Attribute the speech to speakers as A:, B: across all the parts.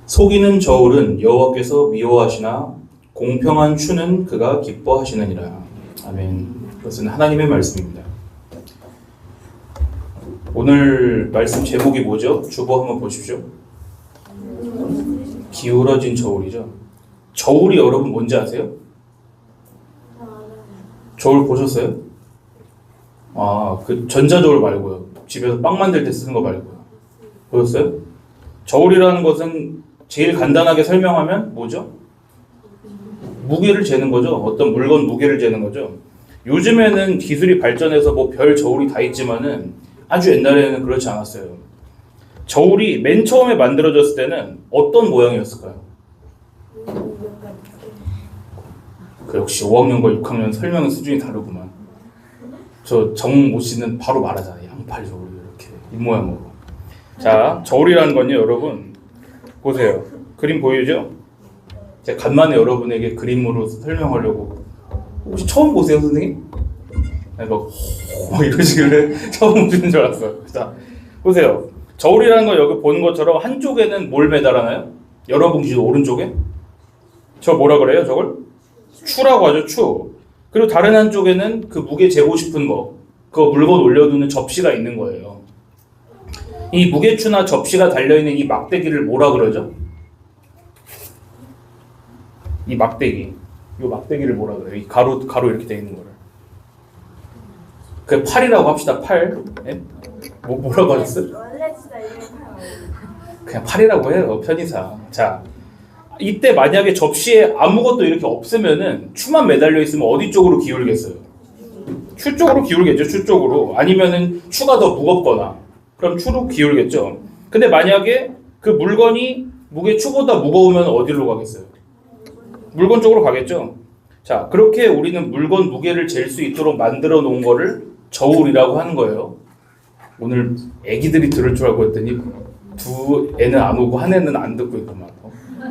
A: 속이는 저울은 여호와께서 미워하시나 공평한 추는 그가 기뻐하시느니라. 아멘. 그것은 하나님의 말씀입니다. 오늘 말씀 제목이 뭐죠? 주보 한번 보십시오. 기울어진 저울이죠. 저울이 여러분 뭔지 아세요? 저울 보셨어요? 그 전자저울 말고요. 집에서 빵 만들 때 쓰는 거 말고요. 보셨어요? 저울이라는 것은 제일 간단하게 설명하면 뭐죠? 무게를 재는 거죠. 어떤 물건 무게를 재는 거죠. 요즘에는 기술이 발전해서 뭐 별 저울이 다 있지만은 아주 옛날에는 그렇지 않았어요. 저울이 맨 처음에 만들어졌을 때는 어떤 모양이었을까요? 역시 5학년과 6학년 설명 수준이 다르구만. 저 정모 씨는 바로 말하잖아요. 양팔 저울 이렇게 이 모양으로. 자, 저울이라는 건요, 여러분 보세요. 그림 보이죠? 제가 간만에 여러분에게 그림으로 설명하려고. 혹시 처음 보세요, 선생님? 막 이러시길래 처음 보시는 줄 알았어요. 자, 보세요. 저울이라는 거 여기 보는 것처럼 한쪽에는 뭘 매달아나요? 여러분 기준 오른쪽에? 저 뭐라 그래요, 저걸? 추라고 하죠, 추. 그리고 다른 한쪽에는 그 무게 재고 싶은 거, 그거 물건 올려두는 접시가 있는 거예요. 이 무게추나 접시가 달려있는 이 막대기를 뭐라 그러죠? 이 막대기. 이 막대기를 뭐라 그래요? 이 가로 이렇게 돼 있는 거를. 그 팔이라고 합시다, 팔. 예? 뭐라고 하셨어요? 그냥 팔이라고 해요, 편의상. 자, 이때 만약에 접시에 아무것도 이렇게 없으면은 추만 매달려 있으면 어디 쪽으로 기울겠어요? 추 쪽으로 기울겠죠, 추 쪽으로. 아니면은 추가 더 무겁거나. 그럼 추로 기울겠죠. 근데 만약에 그 물건이 무게 추보다 무거우면 어디로 가겠어요? 물건 쪽으로 가겠죠. 자, 그렇게 우리는 물건 무게를 잴 수 있도록 만들어 놓은 거를 저울이라고 하는 거예요. 오늘 애기들이 들을 줄 알고 했더니 두 애는 안 오고 한 애는 안 듣고 있구만.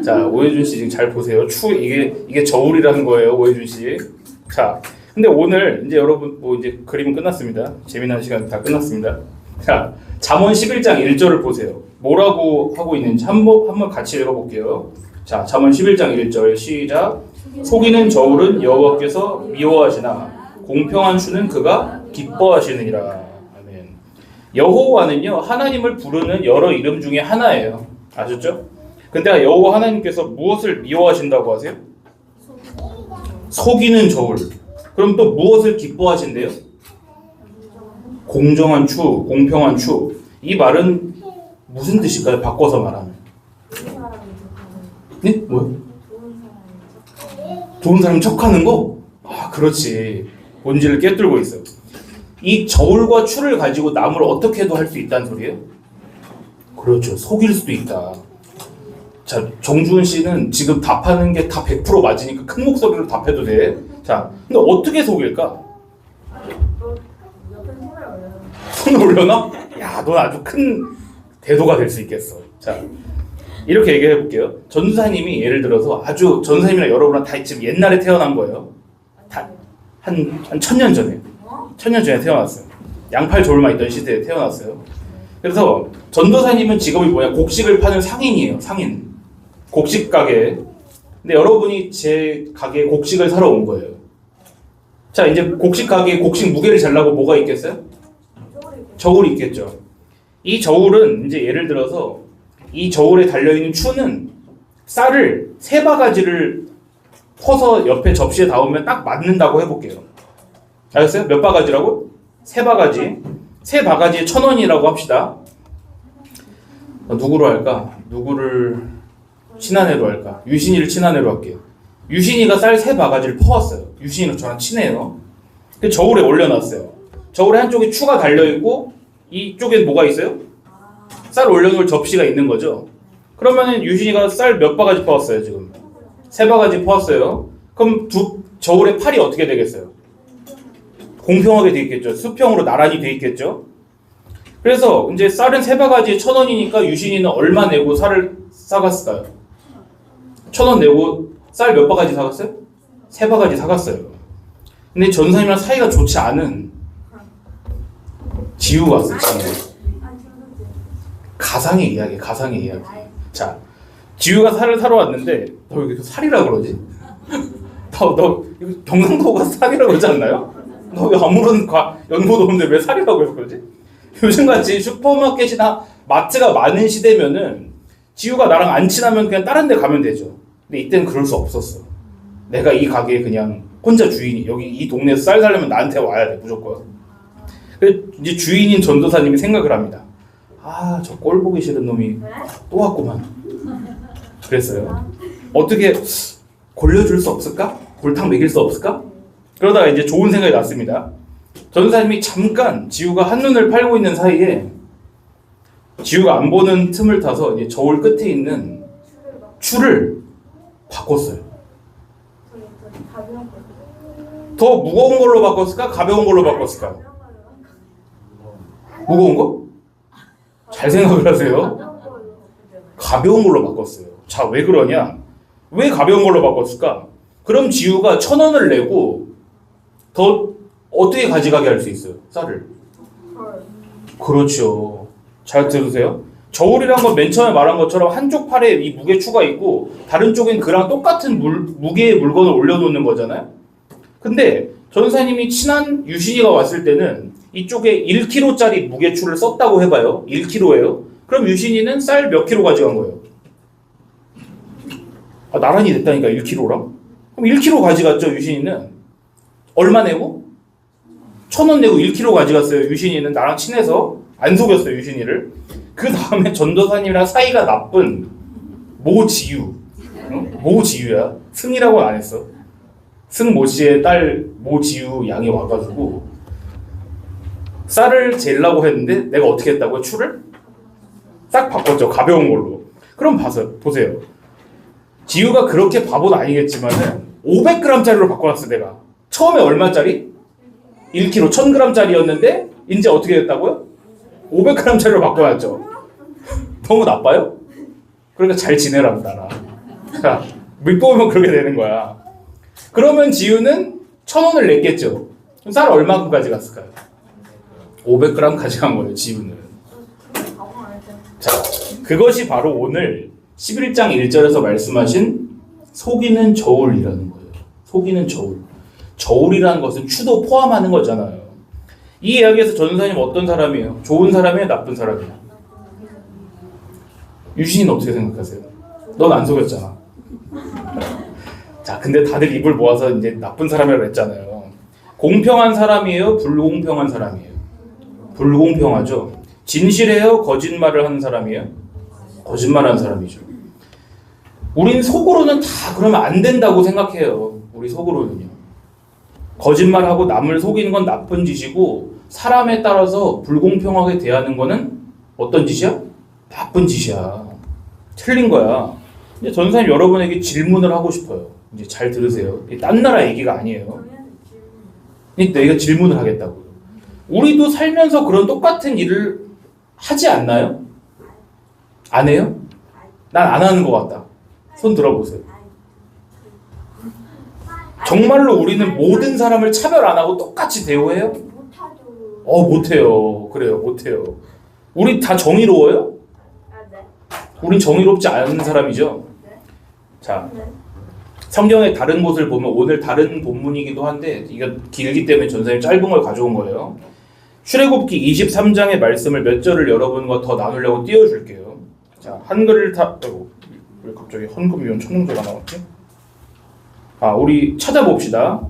A: 자, 오혜준 씨 지금 잘 보세요. 이게 저울이라는 거예요, 오혜준 씨. 자, 근데 오늘 이제 여러분 뭐 이제 그림은 끝났습니다. 재미난 시간 다 끝났습니다. 자, 잠언 11장 1절을 보세요. 뭐라고 하고 있는지 한번 같이 읽어볼게요. 자, 잠언 11장 1절 시작. 속이는 저울은 여호와께서 미워하시나 공평한 추는 그가 기뻐하시느니라. 아멘. 여호와는요, 하나님을 부르는 여러 이름 중에 하나예요. 아셨죠? 근데 여호와 하나님께서 무엇을 미워하신다고 하세요? 속이는 저울. 그럼 또 무엇을 기뻐하신대요? 공정한 추, 공평한 추. 이 말은 무슨 뜻일까요? 바꿔서 말하면. 네? 뭐요? 좋은 사람 척하는 거? 그렇지. 본질을 꿰뚫고 있어요. 이 저울과 추를 가지고 남을 어떻게도 할 수 있다는 소리예요? 그렇죠. 속일 수도 있다. 자, 정주은 씨는 지금 답하는 게 다 100% 맞으니까 큰 목소리로 답해도 돼. 자, 근데 어떻게 속일까? 손을 올려놔? 야, 넌 아주 큰 대도가 될 수 있겠어. 자, 이렇게 얘기해 볼게요. 전도사님이 예를 들어서 아주 전도사님이랑 여러분랑 다 지금 옛날에 태어난 거예요. 한 1000년 전에. 1000년 전에 태어났어요. 양팔 저울만 있던 시대에 태어났어요. 그래서 전도사님은 직업이 뭐냐? 곡식을 파는 상인이에요. 상인. 곡식 가게. 근데 여러분이 제 가게에 곡식을 사러 온 거예요. 자, 이제 곡식 가게에 곡식 무게를 재려고 뭐가 있겠어요? 저울이 있겠죠. 이 저울은 이제 예를 들어서 이 저울에 달려있는 추는 쌀을 3바가지를 퍼서 옆에 접시에 닿으면 딱 맞는다고 해볼게요. 알았어요? 몇 바가지라고? 3바가지. 3바가지에 1,000원이라고 합시다. 누구로 할까? 누구를 친한 애로 할까? 유신이를 친한 애로 할게요. 유신이가 쌀 3바가지를 퍼왔어요. 유신이는 저랑 친해요. 그 저울에 올려놨어요. 저울에 한쪽에 추가 달려있고 이쪽엔 뭐가 있어요? 쌀 올려놓을 접시가 있는 거죠. 그러면은 유신이가 쌀 몇 바가지 퍼왔어요, 지금? 3바가지 퍼왔어요. 그럼 저울의 팔이 어떻게 되겠어요? 공평하게 돼 있겠죠. 수평으로 나란히 돼 있겠죠. 그래서 이제 쌀은 3바가지에 1,000원이니까 유신이는 얼마 내고 쌀을 사갔을까요? 1,000원 내고 쌀 몇 바가지 사갔어요? 3바가지 사갔어요. 근데 전사님이랑 사이가 좋지 않은 지우가 왔어요. 지우. 가상의 이야기. 자, 지우가 살을 사러 왔는데 너 여기 살이라 그러지? 너 이거 경상도가 살이라고 그러지 않나요? 너 왜 아무런 연고도 없는데 왜 살이라고 해서 그러지? 요즘같이 슈퍼마켓이나 마트가 많은 시대면은 지우가 나랑 안 친하면 그냥 다른 데 가면 되죠. 근데 이때는 그럴 수 없었어. 내가 이 가게에 그냥 혼자 주인이, 여기 이 동네에서 쌀 살려면 나한테 와야 돼 무조건. 그래서 이제 주인인 전도사님이 생각을 합니다. 아, 저 꼴 보기 싫은 놈이 또 왔구만. 그랬어요. 어떻게 골려줄 수 없을까? 골탕 먹일 수 없을까? 그러다가 이제 좋은 생각이 났습니다. 전도사님이 잠깐 지우가 한눈을 팔고 있는 사이에 지우가 안 보는 틈을 타서 이제 저울 끝에 있는 추를 바꿨어요. 더 무거운 걸로 바꿨을까? 가벼운 걸로 바꿨을까? 무거운 거? 잘 생각을 하세요. 가벼운 걸로 바꿨어요. 자, 왜 그러냐? 왜 가벼운 걸로 바꿨을까? 그럼 지우가 1,000원을 내고 더 어떻게 가져가게 할 수 있어요? 쌀을. 그렇죠. 잘 들으세요. 저울이란 건 맨 처음에 말한 것처럼 한쪽 팔에 이 무게추가 있고 다른 쪽엔 그랑 똑같은 무게의 물건을 올려놓는 거잖아요. 근데 전사님이 친한 유신이가 왔을 때는 이쪽에 1kg짜리 무게추를 썼다고 해봐요. 1kg예요. 그럼 유신이는 쌀 몇 킬로 가져간 거예요? 아, 나란히 됐다니까 1kg랑? 그럼 1kg 가져갔죠. 유신이는. 얼마 내고? 1,000원 내고 1kg 가져갔어요. 유신이는 나랑 친해서 안 속였어요. 유신이를. 그 다음에 전도사님이랑 사이가 나쁜 모지유. 모지유야. 승이라고는 안 했어. 승 모씨의 딸 모지유 양이 와가지고 쌀을 재려고 했는데 내가 어떻게 했다고요? 추를? 싹 바꿨죠. 가벼운 걸로. 그럼 보세요. 지유가 그렇게 바보는 아니겠지만은 500g짜리로 바꿔놨어. 내가 처음에 얼마짜리? 1kg 1000g짜리였는데 이제 어떻게 됐다고요? 500g짜리로 바꿔놨죠. 너무 나빠요? 그러니까 잘 지내라고 나랑. 자, 밑보면 그렇게 되는 거야. 그러면 지유는 1,000원을 냈겠죠. 그럼 쌀 얼마큼 가져갔을까요? 500g 가져간 거예요. 지유는. 자, 그것이 바로 오늘 11장 1절에서 말씀하신 속이는 저울이라는 거예요. 속이는 저울. 저울이라는 것은 추도 포함하는 거잖아요. 이 이야기에서 전도사님 어떤 사람이에요? 좋은 사람이에요? 나쁜 사람이에요? 유신이는 어떻게 생각하세요? 넌 안 속였잖아. 자, 근데 다들 입을 모아서 이제 나쁜 사람이라고 했잖아요. 공평한 사람이에요? 불공평한 사람이에요? 불공평하죠. 진실해요? 거짓말을 하는 사람이에요? 거짓말하는 사람이죠. 우린 속으로는 다 그러면 안 된다고 생각해요. 우리 속으로는요. 거짓말하고 남을 속이는 건 나쁜 짓이고 사람에 따라서 불공평하게 대하는 거는 어떤 짓이야? 나쁜 짓이야. 틀린 거야. 이제 전사님 여러분에게 질문을 하고 싶어요. 이제 잘 들으세요. 딴 나라 얘기가 아니에요. 내가 질문을 하겠다고요. 우리도 살면서 그런 똑같은 일을 하지 않나요? 안 해요? 난 안 하는 것 같다. 손 들어보세요. 정말로 우리는 모든 사람을 차별 안 하고 똑같이 대우해요? 못해요. 그래요, 못해요. 우리 다 정의로워요? 우린 정의롭지 않은 사람이죠. 자, 성경의 다른 곳을 보면 오늘 다른 본문이기도 한데 이거 길기 때문에 전사님 짧은 걸 가져온 거예요. 출애굽기 23장의 말씀을 몇 절을 여러분과 더 나누려고 띄워줄게요. 자, 한글을 왜 갑자기 헌금위원 천웅제가 나왔지? 우리 찾아봅시다.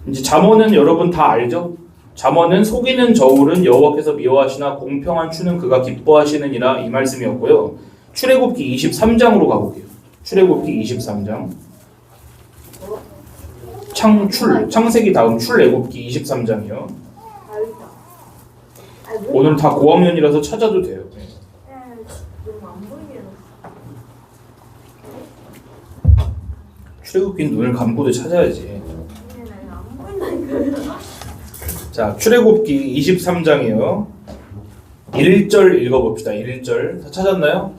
A: 이제 잠언은 여러분 다 알죠? 잠언은 속이는 저울은 여호와께서 미워하시나 공평한 추는 그가 기뻐하시느니라 이 말씀이었고요. 출애굽기 23장으로 가볼게요. 출애굽기 23장. 창세기 다음 출애굽기 23장이요. 오늘 다 고학년이라서 찾아도 돼요. 출애굽기는 눈을 감고도 찾아야지. 자, 출애굽기 23장이요. 1절 읽어봅시다. 1절 다 찾았나요?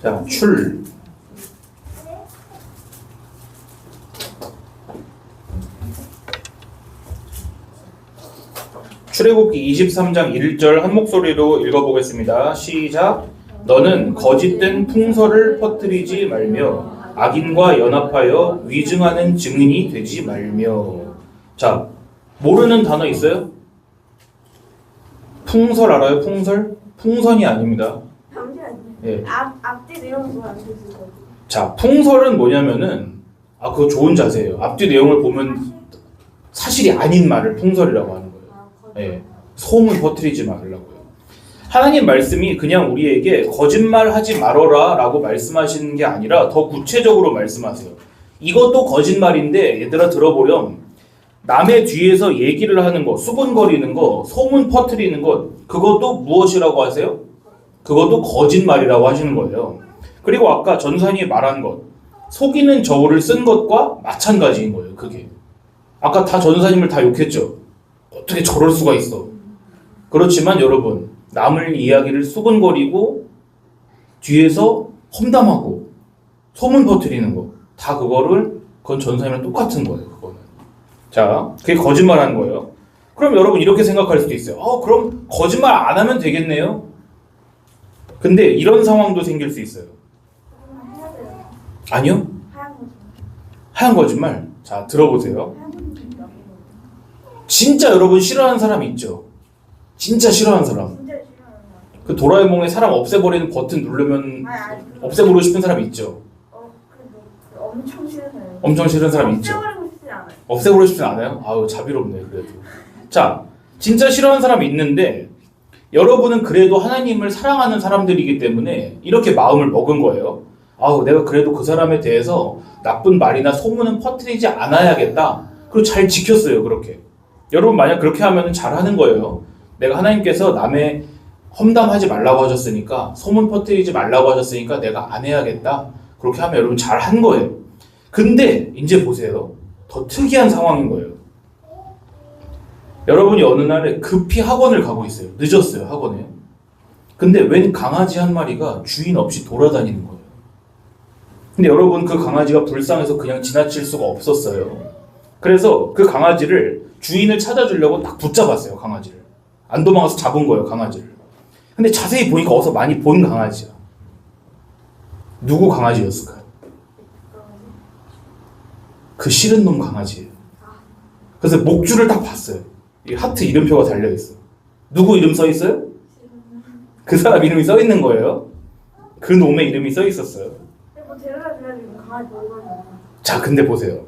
A: 자, 출애굽기 23장 1절 한 목소리로 읽어보겠습니다. 시작. 너는 거짓된 풍설을 퍼뜨리지 말며 악인과 연합하여 위증하는 증인이 되지 말며. 자, 모르는 단어 있어요? 풍설 알아요? 풍설? 풍선이 아닙니다.
B: 잠시만요.
A: 예.
B: 앞뒤 내용 보면 안 되지.
A: 자, 풍설은 뭐냐면은 그거 좋은 자세예요. 앞뒤 내용을 보면 사실이 아닌 말을 풍설이라고 하는 거예요. 예. 소문 퍼뜨리지 말라고요. 하나님 말씀이 그냥 우리에게 거짓말하지 말어라 라고 말씀하시는 게 아니라 더 구체적으로 말씀하세요. 이것도 거짓말인데 얘들아 들어보렴. 남의 뒤에서 얘기를 하는 거, 수군거리는 거, 소문 퍼뜨리는 것, 그것도 무엇이라고 하세요? 그것도 거짓말이라고 하시는 거예요. 그리고 아까 전사님이 말한 것, 속이는 저울을 쓴 것과 마찬가지인 거예요. 그게 아까 다 전사님을 다 욕했죠. 어떻게 저럴 수가 있어. 그렇지만 여러분, 남을 이야기를 수근거리고 뒤에서 험담하고 소문 퍼뜨리는 거, 다 그건 전사님이랑 똑같은 거예요. 그거는. 자, 그게 거짓말하는 거예요. 그럼 여러분 이렇게 생각할 수도 있어요. 그럼 거짓말 안 하면 되겠네요. 근데 이런 상황도 생길 수 있어요.
B: 해야 돼요.
A: 아니요.
B: 하얀 거죠.
A: 하얀 거짓말. 자, 들어보세요. 진짜 여러분 싫어하는 사람 있죠? 진짜 싫어하는 사람.
B: 진짜 싫어하는
A: 그 도라에몽에 사람 없애버리는 버튼 누르면
B: 아니,
A: 없애버리고 싶은 사람 있죠?
B: 그래도 엄청 싫어요.
A: 엄청 싫은 사람 있죠?
B: 없애버리고 싶지 않아요.
A: 없애버리고 싶진 않아요? 아유, 자비롭네 그래도. 자, 진짜 싫어하는 사람이 있는데 여러분은 그래도 하나님을 사랑하는 사람들이기 때문에 이렇게 마음을 먹은 거예요. 내가 그래도 그 사람에 대해서 나쁜 말이나 소문은 퍼뜨리지 않아야겠다. 그리고 잘 지켰어요, 그렇게. 여러분 만약 그렇게 하면 잘하는 거예요. 내가 하나님께서 남의 험담하지 말라고 하셨으니까, 소문 퍼뜨리지 말라고 하셨으니까 내가 안 해야겠다. 그렇게 하면 여러분 잘한 거예요. 근데 이제 보세요. 더 특이한 상황인 거예요. 여러분이 어느 날에 급히 학원을 가고 있어요. 늦었어요, 학원에. 근데 웬 강아지 한 마리가 주인 없이 돌아다니는 거예요. 근데 여러분 그 강아지가 불쌍해서 그냥 지나칠 수가 없었어요. 그래서 그 강아지를 주인을 찾아주려고 딱 붙잡았어요, 강아지를. 안 도망가서 잡은 거예요, 강아지를. 근데 자세히 보니까 어디서 많이 본 강아지야. 누구 강아지였을까요? 그 싫은 놈 강아지예요. 그래서 목줄을 딱 봤어요. 이 하트 이름표가 달려있어. 누구 이름 써 있어요? 그 사람 이름이 써 있는 거예요. 그 놈의 이름이 써 있었어요.
B: 뭐 데려다 줘야지 강아지 먹어요.
A: 자, 근데 보세요.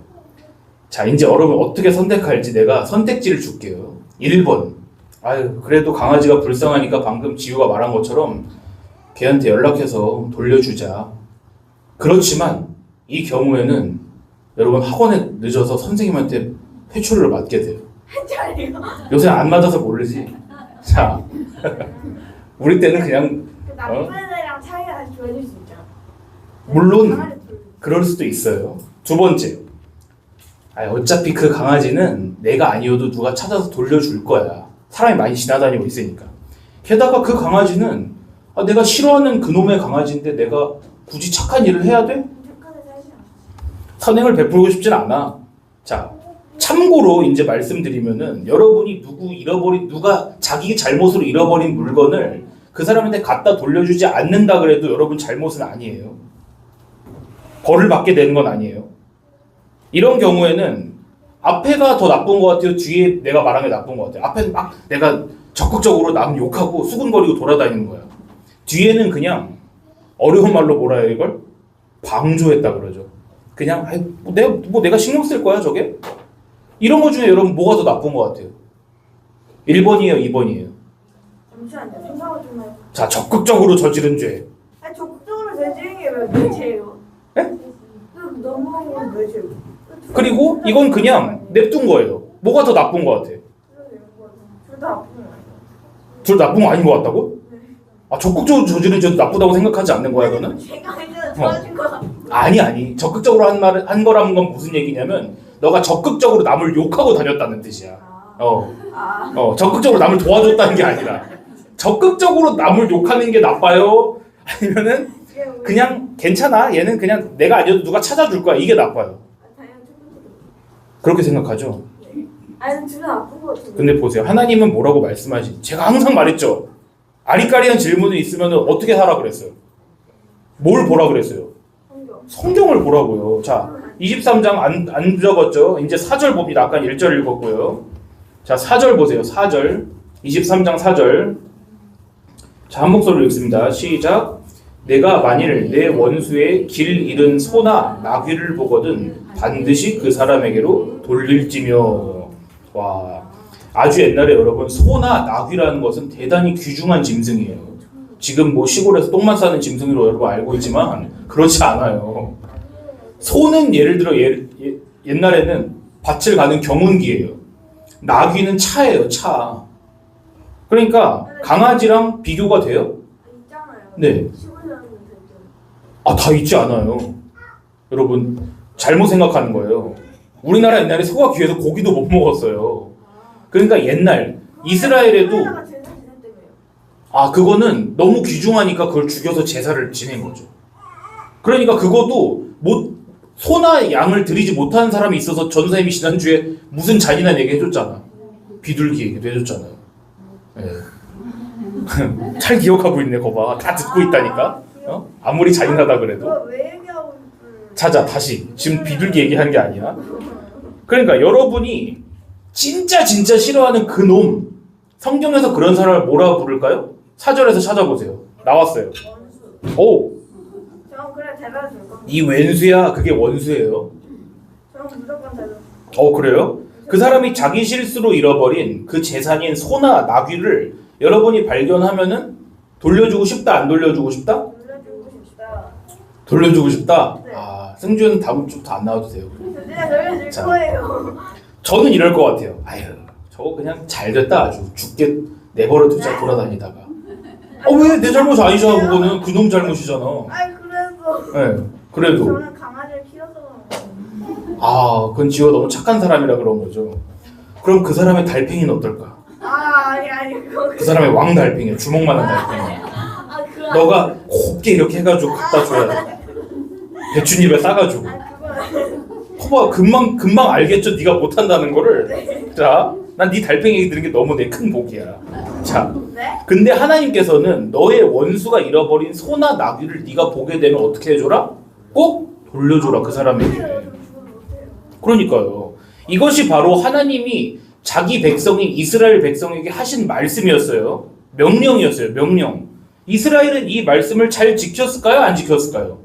A: 자, 이제 여러분 어떻게 선택할지 내가 선택지를 줄게요. 1번. 그래도 강아지가 불쌍하니까 방금 지우가 말한 것처럼 걔한테 연락해서 돌려주자. 그렇지만 이 경우에는 여러분 학원에 늦어서 선생님한테 회초리를 맞게 돼요.
B: 진짜요?
A: 요새 안 맞아서 모르지. 자, 우리 때는 그냥
B: 그 나쁜 애랑 차이가 다시 좋아질 수 있죠.
A: 물론
B: 강아지 돌-
A: 그럴 수도 있어요. 두 번째, 어차피 그 강아지는 내가 아니어도 누가 찾아서 돌려줄 거야. 사람이 많이 지나다니고 있으니까. 게다가 그 강아지는 내가 싫어하는 그놈의 강아지인데 내가 굳이 착한 일을 해야 돼?
B: 착하게 살지 않아.
A: 선행을 베풀고 싶진 않아. 자, 참고로 이제 말씀드리면은 여러분이 누가 자기 잘못으로 잃어버린 물건을 그 사람한테 갖다 돌려주지 않는다 그래도 여러분 잘못은 아니에요. 벌을 받게 되는 건 아니에요. 이런 경우에는 앞에가 더 나쁜 것 같아요? 뒤에 내가 말한 게 나쁜 것 같아요? 앞에는 막 내가 적극적으로 남 욕하고 수군거리고 돌아다니는 거야. 뒤에는 그냥 어려운 말로 뭐라 해요 이걸? 방조했다 그러죠. 그냥 내가 신경 쓸 거야 저게? 이런 거 중에 여러분 뭐가 더 나쁜 것 같아요? 1번이에요 2번이에요?
B: 잠시만요. 생각을 좀 해요.
A: 자, 적극적으로 저지른 죄.
B: 적극적으로 저지른 게 몇 죄예요?
A: 예?
B: 넘어간 건 몇 죄예요?
A: 그리고 이건 그냥 냅둔 거예요. 뭐가 더 나쁜 것 같아?
B: 둘 다 나쁜 거 아니에요?
A: 둘 나쁜 거 아닌 것 같다고? 적극적으로 저지른 죄도 나쁘다고 생각하지 않는 거야 너는?
B: 제가 알면 좋아진 거야.
A: 아니 적극적으로 한 거라는 건 무슨 얘기냐면 너가 적극적으로 남을 욕하고 다녔다는 뜻이야. 적극적으로 남을 도와줬다는 게 아니라 적극적으로 남을 욕하는 게 나빠요? 아니면은 그냥 괜찮아 얘는 그냥 내가 아니어도 누가 찾아줄 거야 이게 나빠요?
B: 당연히 첫 번째로.
A: 그렇게 생각하죠?
B: 아니 둘 다 나쁜 거 같아요.
A: 근데 보세요 하나님은 뭐라고 말씀하시? 제가 항상 말했죠. 아리까리한 질문이 있으면 어떻게 하라 그랬어요? 뭘 보라 그랬어요?
B: 성경.
A: 성경을 보라고요. 자, 23장 안 적었죠? 이제 4절 봅니다. 아까 1절 읽었고요. 자, 4절 보세요. 4절. 23장 4절. 자, 한 목소리로 읽습니다. 시작. 내가 만일 내 원수의 길 잃은 소나 나귀를 보거든 반드시 그 사람에게로 돌릴지며. 와, 아주 옛날에 여러분 소나 나귀라는 것은 대단히 귀중한 짐승이에요. 지금 뭐 시골에서 똥만 싸는 짐승으로 여러분 알고 있지만 그렇지 않아요. 소는 예를 들어 옛날에는 밭을 가는 경운기예요. 나귀는 차예요, 차. 그러니까 강아지랑 비교가 돼요?
B: 있잖아요.
A: 네.
B: 시골 사람들 있죠.
A: 아, 다 있지 않아요. 여러분 잘못 생각하는 거예요. 우리나라 옛날에 소가 귀해서 고기도 못 먹었어요. 그러니까 옛날 이스라엘에도
B: 하나가 제사 때문에요.
A: 아, 그거는 너무 귀중하니까 그걸 죽여서 제사를 지낸 거죠. 그러니까 그것도 소나 양을 드리지 못하는 사람이 있어서 전사님이 지난주에 무슨 잔인한 얘기 해줬잖아. 비둘기 얘기도 해줬잖아요. 예. 잘 기억하고 있네, 거봐. 다 듣고 있다니까. 어? 아무리 잔인하다 그래도.
B: 그거 왜 얘기하고 있어요?
A: 자자, 다시. 지금 비둘기 얘기하는 게 아니야. 그러니까 여러분이 진짜 싫어하는 그 놈, 성경에서 그런 사람을 뭐라 부를까요? 4절에서 찾아보세요. 나왔어요.
B: 원수.
A: 오,
B: 저 그래 대답 줄 겁니다.
A: 이 왼수야, 그게 원수예요.
B: 저는 무조건 대답.
A: 그래요? 그 사람이 자기 실수로 잃어버린 그 재산인 소나 나귀를 여러분이 발견하면은 돌려주고 싶다, 안 돌려주고 싶다?
B: 돌려주고 싶다.
A: 돌려주고 싶다?
B: 네.
A: 아, 승주는 다음 주부터 안 나와도 돼요.
B: 내가 돌려줄
A: 자.
B: 거예요.
A: 저는 이럴 것 같아요. 아유, 저거 그냥 잘 됐다, 아주. 죽게 내버려 두자, 돌아다니다가. 왜? 내 잘못이 아니잖아, 그거는. 그놈 잘못이잖아.
B: 아이 그래서
A: 네, 그래도.
B: 저는 강아지를 키워서 그런 거예요.
A: 아, 그건 지가 너무 착한 사람이라 그런 거죠. 그럼 그 사람의 달팽이는 어떨까?
B: 아니 그거
A: 그 사람의 왕달팽이, 주먹만한 달팽이.
B: 그거
A: 너가 곱게 이렇게 해가지고 갖다 줘야 돼. 배춧잎에 싸가지고.
B: 그거
A: 커봐, 금방 알겠죠? 네가 못한다는 거를. 자, 난 네 달팽이 얘기 들은 게 너무 내 큰 복이야. 자,
B: 네?
A: 근데 하나님께서는 너의 원수가 잃어버린 소나 나귀를 네가 보게 되면 어떻게 해줘라? 꼭 돌려줘라, 그 사람에게. 그러니까요. 이것이 바로 하나님이 자기 백성인 이스라엘 백성에게 하신 말씀이었어요. 명령이었어요. 명령. 이스라엘은 이 말씀을 잘 지켰을까요? 안 지켰을까요?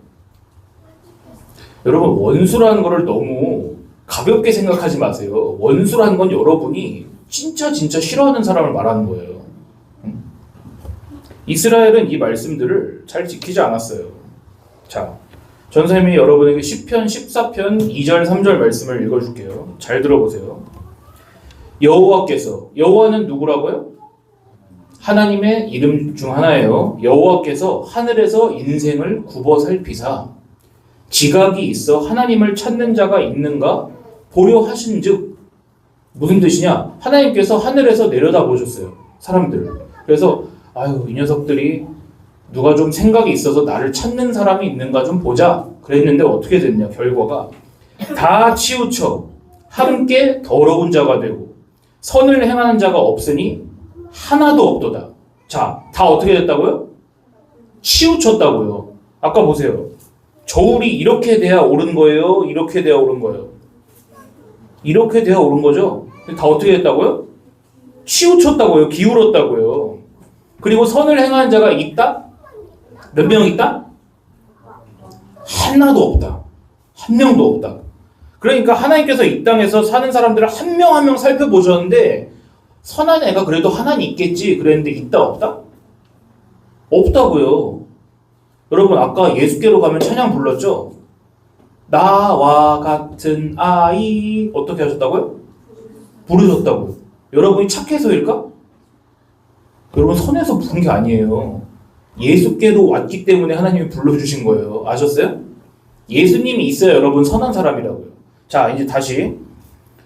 A: 여러분, 원수라는 거를 너무 가볍게 생각하지 마세요. 원수라는 건 여러분이 진짜 싫어하는 사람을 말하는 거예요. 이스라엘은 이 말씀들을 잘 지키지 않았어요. 자, 전사님이 여러분에게 시편 14편 2절 3절 말씀을 읽어줄게요. 잘 들어보세요. 여호와는 누구라고요? 하나님의 이름 중 하나예요. 여호와께서 하늘에서 인생을 굽어 살피사 지각이 있어 하나님을 찾는 자가 있는가 보려 하신즉. 무슨 뜻이냐? 하나님께서 하늘에서 내려다 보셨어요, 사람들. 그래서 아유, 이 녀석들이 누가 좀 생각이 있어서 나를 찾는 사람이 있는가 좀 보자 그랬는데 어떻게 됐냐? 결과가 다 치우쳐 함께 더러운 자가 되고 선을 행하는 자가 없으니 하나도 없도다. 자, 다 어떻게 됐다고요? 치우쳤다고요. 아까 보세요. 저울이 이렇게 돼야 옳은 거예요? 이렇게 돼야 옳은 거예요? 이렇게 돼야 옳은 거죠? 근데 다 어떻게 됐다고요? 치우쳤다고요. 기울었다고요. 그리고 선을 행하는 자가 있다? 몇 명 있다? 하나도 없다. 한 명도 없다. 그러니까 하나님께서 이 땅에서 사는 사람들을 한 명 한 명 살펴보셨는데 선한 애가 그래도 하나는 있겠지 그랬는데 있다 없다? 없다고요. 여러분, 아까 예수께로 가면 찬양 불렀죠? 나와 같은 아이 어떻게 하셨다고요? 부르셨다고요. 여러분이 착해서일까? 여러분, 선해서 부른 게 아니에요. 예수께로 왔기 때문에 하나님이 불러주신 거예요. 아셨어요? 예수님이 있어야 여러분 선한 사람이라고요. 자, 이제 다시.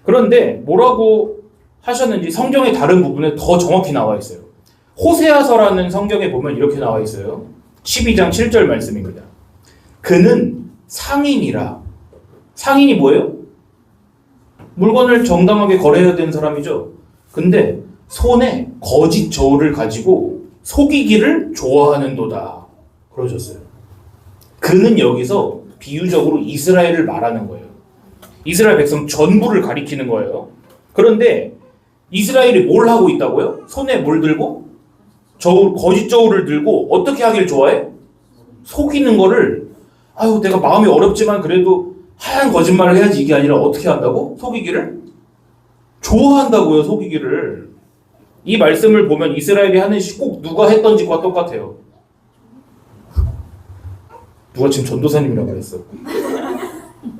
A: 그런데 뭐라고 하셨는지 성경의 다른 부분에 더 정확히 나와 있어요. 호세아서라는 성경에 보면 이렇게 나와 있어요. 12장 7절 말씀입니다. 그는 상인이라. 상인이 뭐예요? 물건을 정당하게 거래해야 되는 사람이죠. 근데 손에 거짓 저울을 가지고 속이기를 좋아하는도다. 그러셨어요. 그는 여기서 비유적으로 이스라엘을 말하는 거예요. 이스라엘 백성 전부를 가리키는 거예요. 그런데 이스라엘이 뭘 하고 있다고요? 손에 뭘 들고? 거짓 저울을 들고 어떻게 하길 좋아해? 속이는 거를 아유 내가 마음이 어렵지만 그래도 하얀 거짓말을 해야지 이게 아니라 어떻게 한다고? 속이기를? 좋아한다고요. 속이기를. 이 말씀을 보면 이스라엘이 하는 시 꼭 누가 했던 짓과 똑같아요. 누가 지금 전도사님이라고 그랬어.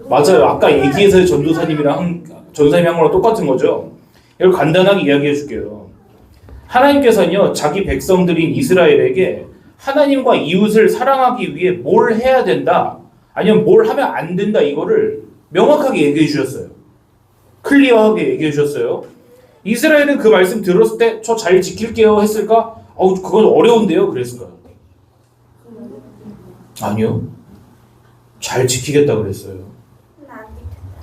A: 맞아요. 아까 얘기해서의 전도사님이랑 전사님이 한 거랑 똑같은 거죠. 이걸 간단하게 이야기해 줄게요. 하나님께서는요 자기 백성들인 이스라엘에게 하나님과 이웃을 사랑하기 위해 뭘 해야 된다 아니면 뭘 하면 안 된다 이거를 명확하게 얘기해 주셨어요. 클리어하게 얘기해 주셨어요. 이스라엘은 그 말씀 들었을 때 저 잘 지킬게요 했을까? 그건 어려운데요 그랬을까요? 아니요. 잘 지키겠다 그랬어요.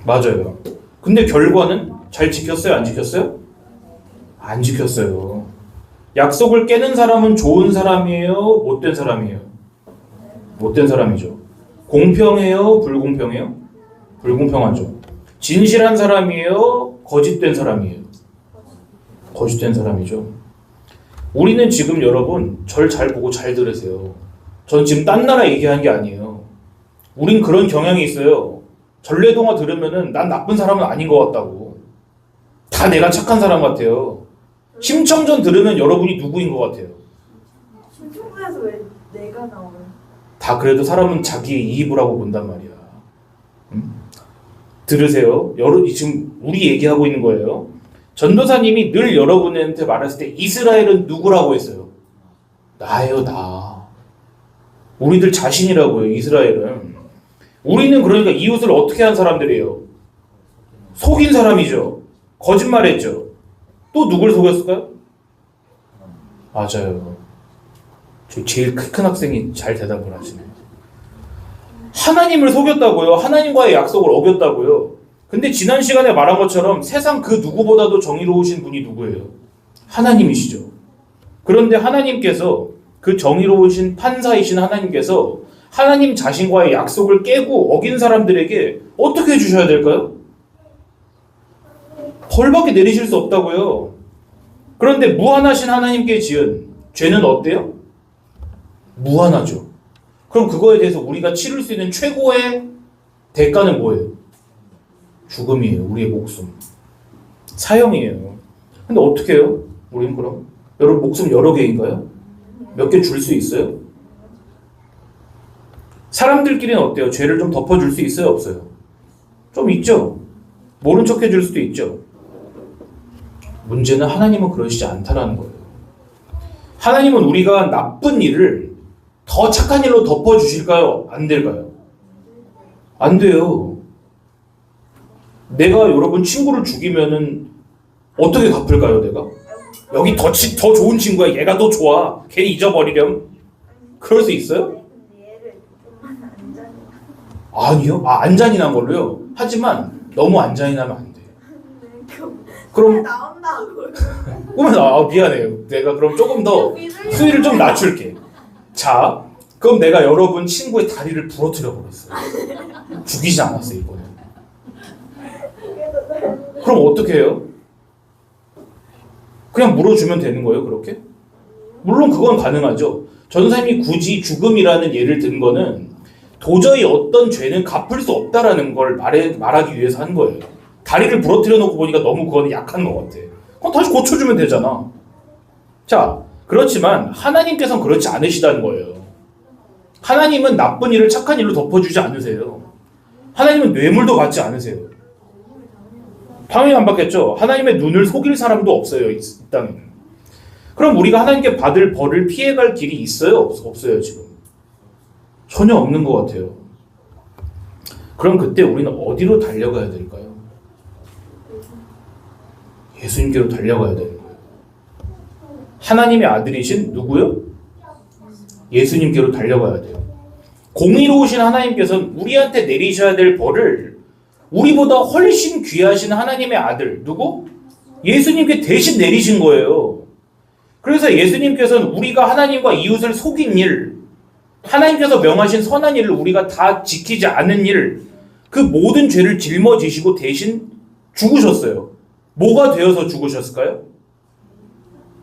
A: 맞아요. 근데 결과는 잘 지켰어요? 안 지켰어요? 안 지켰어요. 약속을 깨는 사람은 좋은 사람이에요? 못된 사람이에요? 못된 사람이죠. 공평해요? 불공평해요? 불공평하죠. 진실한 사람이에요? 거짓된 사람이에요? 거짓된 사람이죠. 우리는 지금 여러분 절 잘 보고 잘 들으세요. 전 지금 딴 나라 얘기하는 게 아니에요. 우린 그런 경향이 있어요. 전래동화 들으면은 난 나쁜 사람은 아닌 것 같다고. 다 내가 착한 사람 같아요. 심청전 들으면 여러분이 누구인 것 같아요?
B: 심청전에서 왜 내가 나오는?
A: 다 그래도 사람은 자기의 이입을 하고 본단 말이야. 들으세요. 지금 우리 얘기하고 있는 거예요. 전도사님이 늘 여러분한테 말했을 때 이스라엘은 누구라고 했어요? 나예요, 나. 우리들 자신이라고요, 이스라엘은. 우리는 그러니까 이웃을 어떻게 한 사람들이에요? 속인 사람이죠. 거짓말했죠. 또 누굴 속였을까요? 맞아요. 저 제일 큰 학생이 잘 대답을 하시네요. 하나님을 속였다고요. 하나님과의 약속을 어겼다고요. 근데 지난 시간에 말한 것처럼 세상 그 누구보다도 정의로우신 분이 누구예요? 하나님이시죠. 그런데 하나님께서 그 정의로우신 판사이신 하나님께서 하나님 자신과의 약속을 깨고 어긴 사람들에게 어떻게 해주셔야 될까요? 벌밖에 내리실 수 없다고요. 그런데 무한하신 하나님께 지은 죄는 어때요? 무한하죠. 그럼 그거에 대해서 우리가 치를 수 있는 최고의 대가는 뭐예요? 죽음이에요. 우리의 목숨. 사형이에요. 근데 어떻게 해요? 우리는 그럼? 여러분 목숨 여러 개인가요? 몇 개 줄 수 있어요? 사람들끼리는 어때요? 죄를 좀 덮어줄 수 있어요? 없어요? 좀 있죠? 모른 척 해줄 수도 있죠? 문제는 하나님은 그러시지 않다라는 거예요. 하나님은 우리가 나쁜 일을 더 착한 일로 덮어주실까요? 안 될까요? 안 돼요. 내가 여러분 친구를 죽이면은 어떻게 갚을까요, 내가? 여기 더 좋은 친구야. 얘가 더 좋아. 걔 잊어버리렴. 그럴 수 있어요?
B: 얘를 조금만 안 잔.
A: 아니요. 안 잔인한 걸로요. 하지만 너무 안 잔인하면 안 돼. 그럼
B: 나온다고요.
A: 그러면 미안해요. 내가 그럼 조금 더 수위를 좀 낮출게. 자, 그럼 내가 여러분 친구의 다리를 부러뜨려 버렸어요. 죽이지 않았어요, 이번에. 그럼 어떻게 해요? 그냥 물어주면 되는 거예요, 그렇게? 물론 그건 가능하죠. 전사님이 굳이 죽음이라는 예를 든 거는 도저히 어떤 죄는 갚을 수 없다라는 걸 말하기 위해서 한 거예요. 다리를 부러뜨려 놓고 보니까 너무 그거는 약한 것 같아. 그럼 다시 고쳐주면 되잖아. 자, 그렇지만 하나님께서는 그렇지 않으시다는 거예요. 하나님은 나쁜 일을 착한 일로 덮어주지 않으세요. 하나님은 뇌물도 받지 않으세요. 당연히 안 받겠죠. 하나님의 눈을 속일 사람도 없어요, 이 땅에는. 그럼 우리가 하나님께 받을 벌을 피해갈 길이 있어요? 없어요, 지금? 전혀 없는 것 같아요. 그럼 그때 우리는 어디로 달려가야 될까요? 예수님께로 달려가야 되는 거예요. 하나님의 아들이신 누구요? 예수님께로 달려가야 돼요. 공의로우신 하나님께서는 우리한테 내리셔야 될 벌을 우리보다 훨씬 귀하신 하나님의 아들 누구? 예수님께 대신 내리신 거예요. 그래서 예수님께서는 우리가 하나님과 이웃을 속인 일, 하나님께서 명하신 선한 일을 우리가 다 지키지 않은 일, 그 모든 죄를 짊어지시고 대신 죽으셨어요. 뭐가 되어서 죽으셨을까요?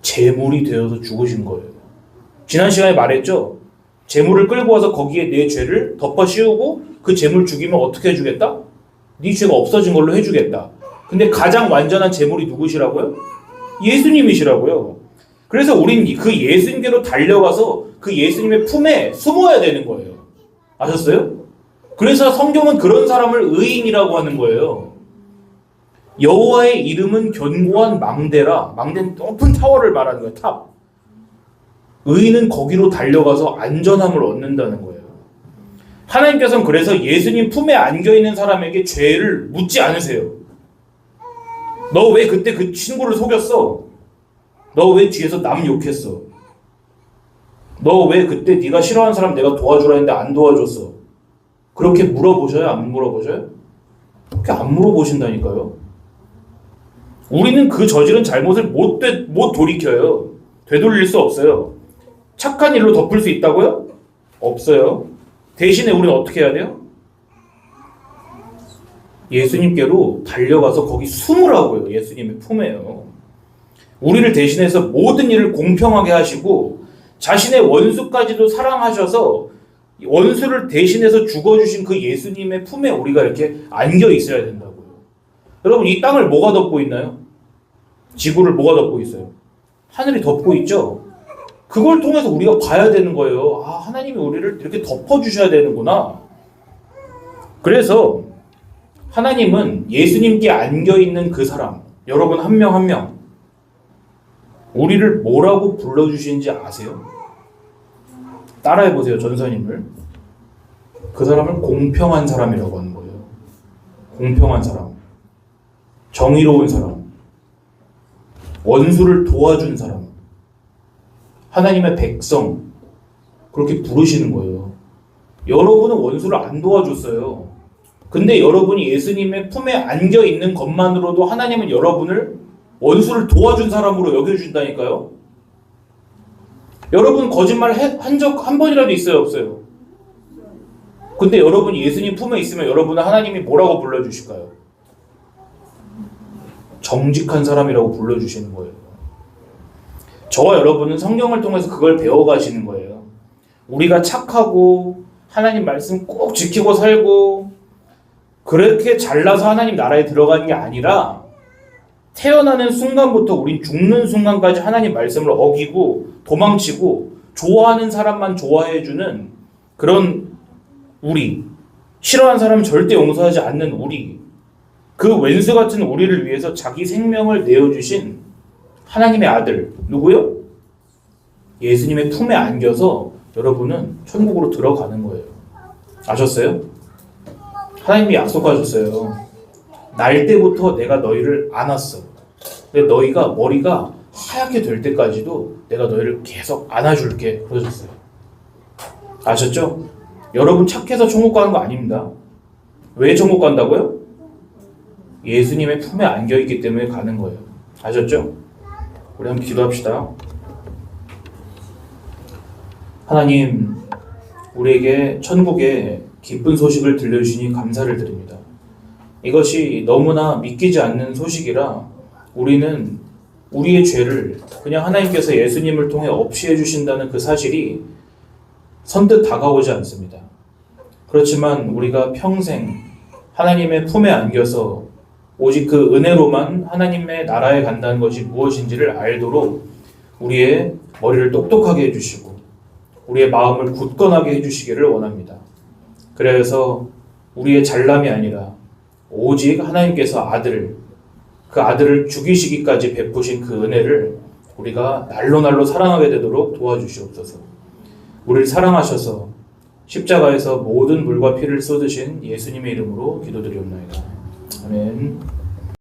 A: 제물이 되어서 죽으신 거예요. 지난 시간에 말했죠? 제물을 끌고 와서 거기에 내 죄를 덮어 씌우고 그 제물 죽이면 어떻게 해주겠다? 네 죄가 없어진 걸로 해주겠다. 근데 가장 완전한 제물이 누구시라고요? 예수님이시라고요. 그래서 우린 그 예수님께로 달려가서 그 예수님의 품에 숨어야 되는 거예요. 아셨어요? 그래서 성경은 그런 사람을 의인이라고 하는 거예요. 여호와의 이름은 견고한 망대라. 망대는 높은 타워를 말하는 거예요. 탑. 의인은 거기로 달려가서 안전함을 얻는다는 거예요. 하나님께서는 그래서 예수님 품에 안겨있는 사람에게 죄를 묻지 않으세요. 너 왜 그때 그 친구를 속였어? 너 왜 뒤에서 남 욕했어? 너 왜 그때 네가 싫어하는 사람 내가 도와주라 했는데 안 도와줬어? 그렇게 물어보셔요? 안 물어보셔요? 그렇게 안 물어보신다니까요. 우리는 그 저지른 잘못을 못 돌이켜요. 되돌릴 수 없어요. 착한 일로 덮을 수 있다고요? 없어요. 대신에 우리는 어떻게 해야 돼요? 예수님께로 달려가서 거기 숨으라고요. 예수님의 품에요. 우리를 대신해서 모든 일을 공평하게 하시고 자신의 원수까지도 사랑하셔서 원수를 대신해서 죽어주신 그 예수님의 품에 우리가 이렇게 안겨 있어야 된다고요. 여러분, 이 땅을 뭐가 덮고 있나요? 지구를 뭐가 덮고 있어요? 하늘이 덮고 있죠? 그걸 통해서 우리가 봐야 되는 거예요. 아, 하나님이 우리를 이렇게 덮어주셔야 되는구나. 그래서 하나님은 예수님께 안겨있는 그 사람, 여러분 한 명 한 명, 우리를 뭐라고 불러주시는지 아세요? 따라해보세요, 전사님을. 그 사람을 공평한 사람이라고 하는 거예요. 공평한 사람. 정의로운 사람. 원수를 도와준 사람. 하나님의 백성. 그렇게 부르시는 거예요. 여러분은 원수를 안 도와줬어요. 근데 여러분이 예수님의 품에 안겨 있는 것만으로도 하나님은 여러분을 원수를 도와준 사람으로 여겨준다니까요. 여러분 거짓말 한 적 한 번이라도 있어요, 없어요? 근데 여러분이 예수님 품에 있으면 여러분은 하나님이 뭐라고 불러주실까요? 정직한 사람이라고 불러주시는 거예요. 저와 여러분은 성경을 통해서 그걸 배워가시는 거예요. 우리가 착하고 하나님 말씀 꼭 지키고 살고 그렇게 잘나서 하나님 나라에 들어가는 게 아니라 태어나는 순간부터 우린 죽는 순간까지 하나님 말씀을 어기고 도망치고 좋아하는 사람만 좋아해주는 그런 우리, 싫어하는 사람은 절대 용서하지 않는 우리, 그 왼수 같은 우리를 위해서 자기 생명을 내어주신 하나님의 아들, 누구요? 예수님의 품에 안겨서 여러분은 천국으로 들어가는 거예요. 아셨어요? 하나님이 약속하셨어요. 날 때부터 내가 너희를 안았어. 근데 너희가 머리가 하얗게 될 때까지도 내가 너희를 계속 안아줄게. 그러셨어요. 아셨죠? 여러분 착해서 천국 가는 거 아닙니다. 왜 천국 간다고요? 예수님의 품에 안겨있기 때문에 가는 거예요. 아셨죠? 우리 한번 기도합시다. 하나님, 우리에게 천국의 기쁜 소식을 들려주시니 감사를 드립니다. 이것이 너무나 믿기지 않는 소식이라 우리는 우리의 죄를 그냥 하나님께서 예수님을 통해 없이 해주신다는 그 사실이 선뜻 다가오지 않습니다. 그렇지만 우리가 평생 하나님의 품에 안겨서 오직 그 은혜로만 하나님의 나라에 간다는 것이 무엇인지를 알도록 우리의 머리를 똑똑하게 해주시고 우리의 마음을 굳건하게 해주시기를 원합니다. 그래서 우리의 잘남이 아니라 오직 하나님께서 그 아들을 죽이시기까지 베푸신 그 은혜를 우리가 날로 사랑하게 되도록 도와주시옵소서. 우리를 사랑하셔서 십자가에서 모든 물과 피를 쏟으신 예수님의 이름으로 기도드리옵나이다. 아멘.